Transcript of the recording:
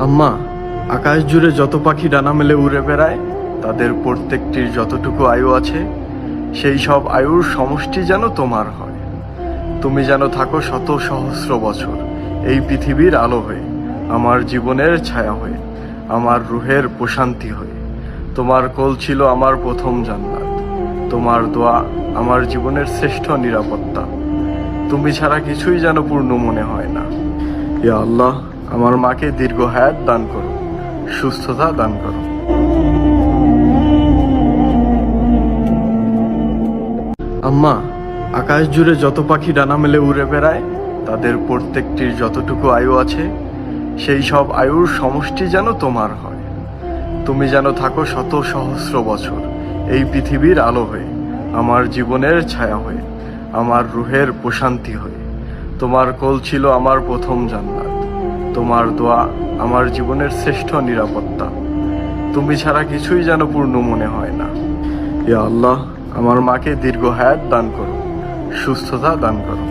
আম্মা, আকাশ জুড়ে যত পাখি ডানা মেলে উড়ে বেড়ায় তাদের প্রত্যেকটির যতটুকু আয়ু আছে সেই সব আয়ুর সমষ্টি যেন তোমার হয়। তুমি যেন থাকো শত সহস্র বছর এই পৃথিবীর আলো হয়ে, আমার জীবনের ছায়া হয়ে, আমার রুহের প্রশান্তি হয়ে। তোমার কোল ছিল আমার প্রথম জান্নাত, তোমার দোয়া আমার জীবনের শ্রেষ্ঠ নিরাপত্তা। তুমি ছাড়া কিছুই যেন পূর্ণ মনে হয় না। ইয়া আল্লাহ, আমার মাকে দীর্ঘ হায়াত দান করো, সুস্থতা দান করো। আম্মা, আকাশ জুড়ে যত পাখি ডানা মেলে উড়ে বেড়ায় তাদের প্রত্যেকটির যতটুকু আয়ু আছে সেই সব আয়ুর সমষ্টি যেন তোমার হয়। তুমি যেন থাকো শত সহস্র বছর এই পৃথিবীর আলো হয়ে, আমার জীবনের ছায়া হয়ে, আমার রুহের প্রশান্তি হয়ে। তোমার কোল ছিল আমার প্রথম জান্নাত, তোমার দোয়া আমার জীবনের শ্রেষ্ঠ নিরাপত্তা। তুমি ছাড়া কিছুই যেন পূর্ণ মনে হয় না। ইয়া আল্লাহ, আমার মাকে দীর্ঘ হায়াত দান করো, সুস্থতা দান করো।